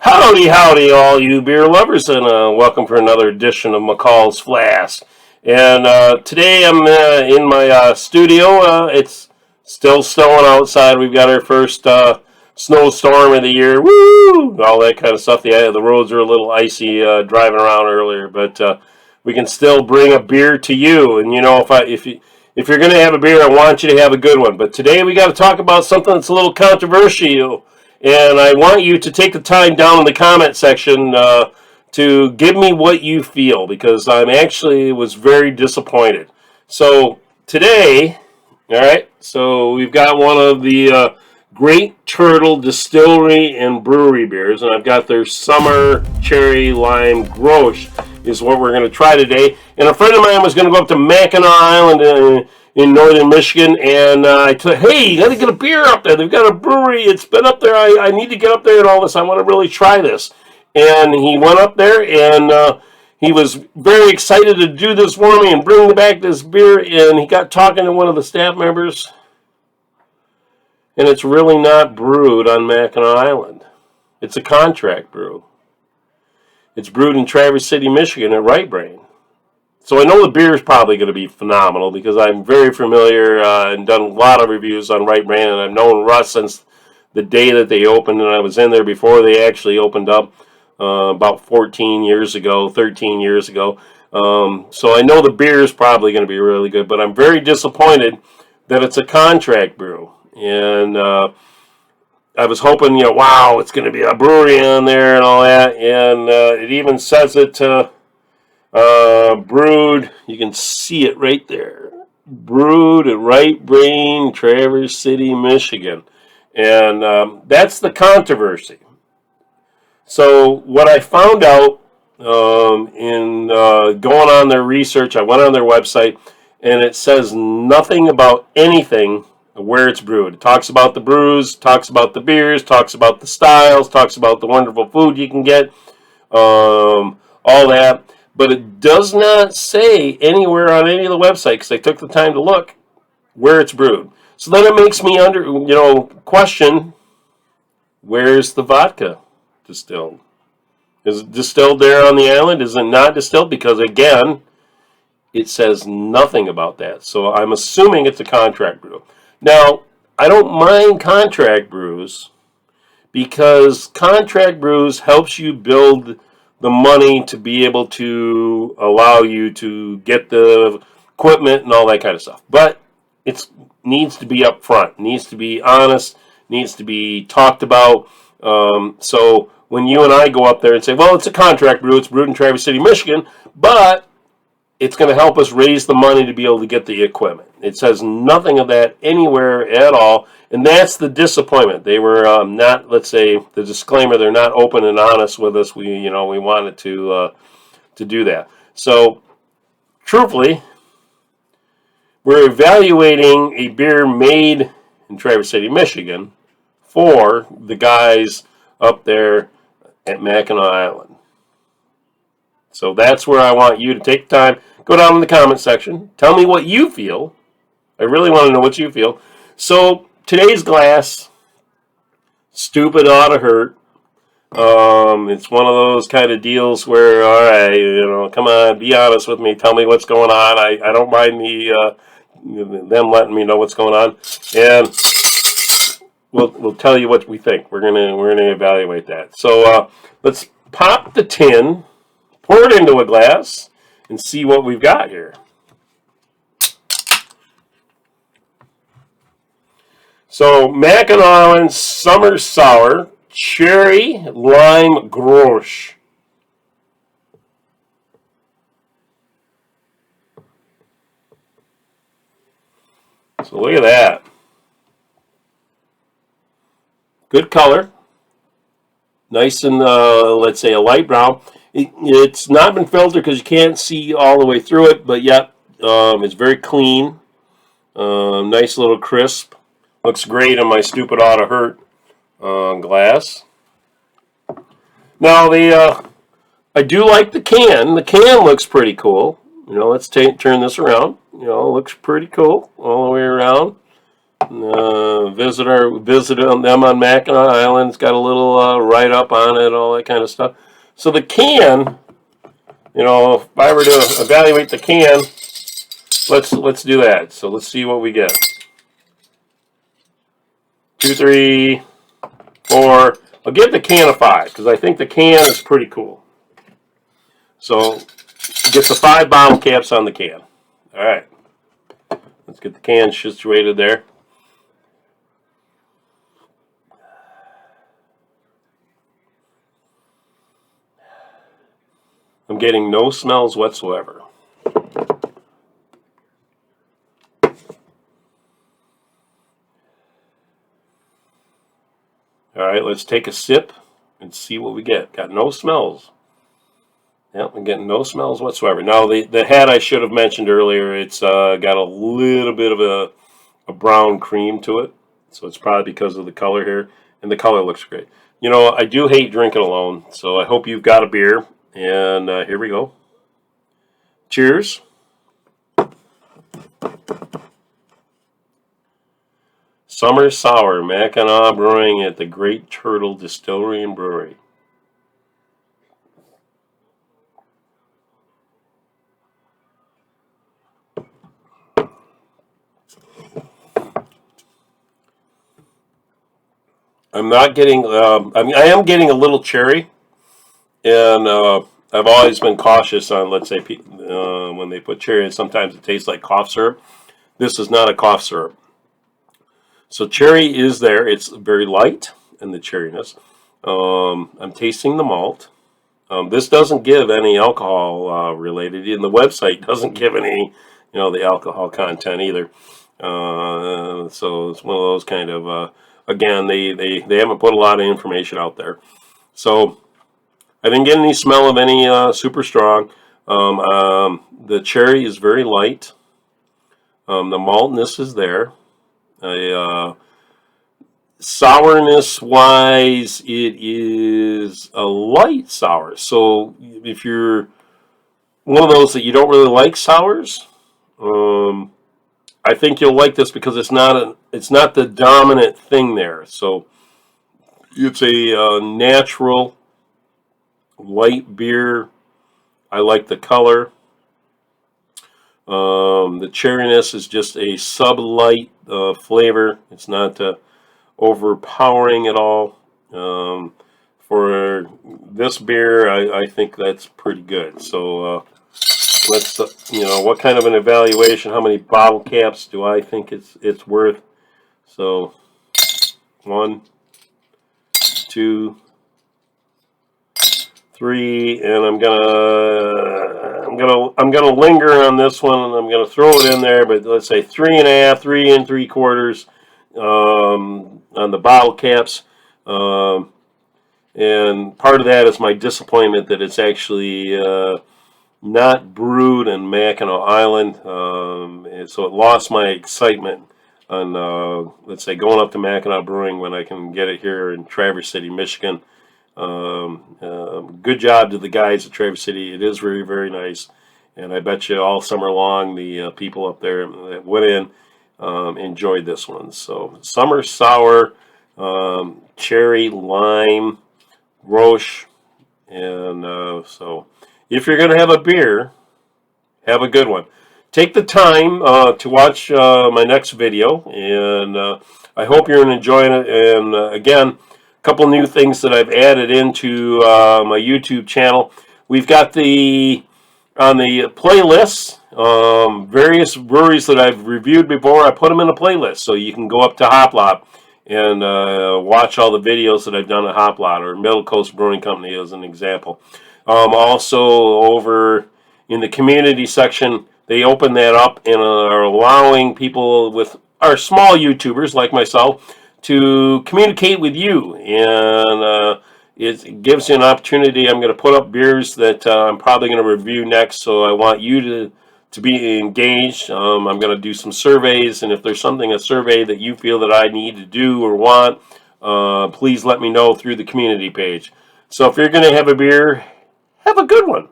Howdy, howdy, all you beer lovers, and welcome for another edition of McCall's Flask. And today I'm in my studio. It's still snowing outside. We've got our first snowstorm of the year. Woo! All that kind of stuff. The roads are a little icy driving around earlier, but we can still bring a beer to you. And you know, if you're going to have a beer, I want you to have a good one. But today we got to talk about something that's a little controversial. And I want you to take the time down in the comment section to give me what you feel, because I'm actually was very disappointed. So today, all right, so we've got one of the Great Turtle Distillery and Brewery beers, and I've got their Summer Cherry Lime Grosh is what we're going to try today. And a friend of mine was going to go up to Mackinac Island in northern Michigan, and I said, hey, you got to get a beer up there. They've got a brewery. It's been up there. I need to get up there and all this. I want to really try this. And he went up there, and he was very excited to do this for me and bring back this beer. And he got talking to one of the staff members, and it's really not brewed on Mackinac Island. It's a contract brew. It's brewed in Traverse City, Michigan at Right Brain. So I know the beer is probably going to be phenomenal because I'm very familiar and done a lot of reviews on Right Brain, and I've known Russ since the day that they opened, and I was in there before they actually opened up about 14 years ago, 13 years ago. So I know the beer is probably going to be really good, but I'm very disappointed that it's a contract brew. And I was hoping, wow, it's going to be a brewery on there and all that, and it even says it brewed, you can see it right there, brewed at Right Brain, Traverse City, Michigan. And that's the controversy. So what I found out in going on their research, I went on their website, and it says nothing about anything where it's brewed. It talks about the brews, talks about the beers, talks about the styles, talks about the wonderful food you can get, all that. But it does not say anywhere on any of the websites, because I took the time to look, where it's brewed. So then it makes me question, where's the vodka distilled? Is it distilled there on the island? Is it not distilled? Because again, it says nothing about that. So I'm assuming it's a contract brew. Now, I don't mind contract brews because contract brews helps you build the money to be able to allow you to get the equipment and all that kind of stuff. But it needs to be upfront, needs to be honest, needs to be talked about. So when you and I go up there and say, well, it's a contract brew, it's brewed in Traverse City, Michigan, but it's going to help us raise the money to be able to get the equipment. It says nothing of that anywhere at all, and that's the disappointment. They were not, let's say, the disclaimer, they're not open and honest with us. We wanted to do that. So, truthfully, we're evaluating a beer made in Traverse City, Michigan, for the guys up there at Mackinac Island. So that's where I want you to take time. Go down in the comment section. Tell me what you feel. I really want to know what you feel. So today's glass, stupid ought to hurt. It's one of those kind of deals where, all right, come on, be honest with me. Tell me what's going on. I don't mind them letting me know what's going on, and we'll tell you what we think. We're gonna evaluate that. So let's pop the tin, pour it into a glass, and see what we've got here. So, Mackinac Island Summer Sour Cherry Lime Grosh. So look at that. Good color. Nice and, let's say, a light brown. It's not been filtered because you can't see all the way through it, but yet it's very clean. Nice little crisp. Looks great on my stupid oughta hurt glass. Now I do like the can. The can looks pretty cool. Let's turn this around. Looks pretty cool all the way around. Visit them on Mackinac Island. It's got a little write up on it, all that kind of stuff. So the can, you know, if I were to evaluate the can, let's do that. So let's see what we get. 2, 3, 4. I'll give the can a 5 because I think the can is pretty cool. So get the 5 bottle caps on the can. All right. Let's get the can situated there. I'm getting no smells whatsoever. All right, let's take a sip and see what we get. Got no smells. Yep, I'm getting no smells whatsoever. Now, the hat I should have mentioned earlier, it's got a little bit of a brown cream to it. So it's probably because of the color here. And the color looks great. You know, I do hate drinking alone, so I hope you've got a beer. And here we go. Cheers. Summer Sour, Mackinac Brewing at the Great Turtle Distillery and Brewery. I'm not getting, I mean, I am getting a little cherry, and I've always been cautious on, let's say, when they put cherry in, sometimes it tastes like cough syrup. This is not a cough syrup. So cherry is there. It's very light in the cherryness. I'm tasting the malt. This doesn't give any alcohol related, and the website doesn't give any, you know, the alcohol content either. So it's one of those kind of, again, they haven't put a lot of information out there. So I didn't get any smell of any super strong. The cherry is very light. The maltness is there. Sourness wise, it is a light sour. So if you're one of those that you don't really like sours, I think you'll like this because it's not the dominant thing there. So it's a natural light beer. I like the color. The cherryness is just a sub-light flavor. It's not overpowering at all. For this beer, I think that's pretty good. So let's, you know, what kind of an evaluation? How many bottle caps do I think it's worth? So 1, 2, 3, and I'm gonna linger on this one, and I'm gonna throw it in there. But let's say 3.5, 3 3/4 on the bottle caps. And part of that is my disappointment that it's actually not brewed in Mackinac Island. And so it lost my excitement on, let's say, going up to Mackinac Brewing when I can get it here in Traverse City, Michigan. Good job to the guys at Traverse City. It is very, very nice. And I bet you all summer long the people up there that went in enjoyed this one. So Summer Sour, cherry, lime, Grosh. And so if you're going to have a beer, have a good one. Take the time to watch my next video, and I hope you're enjoying it. And again, a couple new things that I've added into my YouTube channel. We've got on the playlists, various breweries that I've reviewed before. I put them in a playlist, so you can go up to Hoplop and watch all the videos that I've done at Hoplop, or Middle Coast Brewing Company as an example. Also over in the community section, they open that up and are allowing people with our small YouTubers like myself to communicate with you, and it gives you an opportunity. I'm going to put up beers that I'm probably going to review next, so I want you to be engaged. I'm going to do some surveys, and if there's a survey that you feel that I need to do or want, please let me know through the community page. So if you're going to have a beer, have a good one.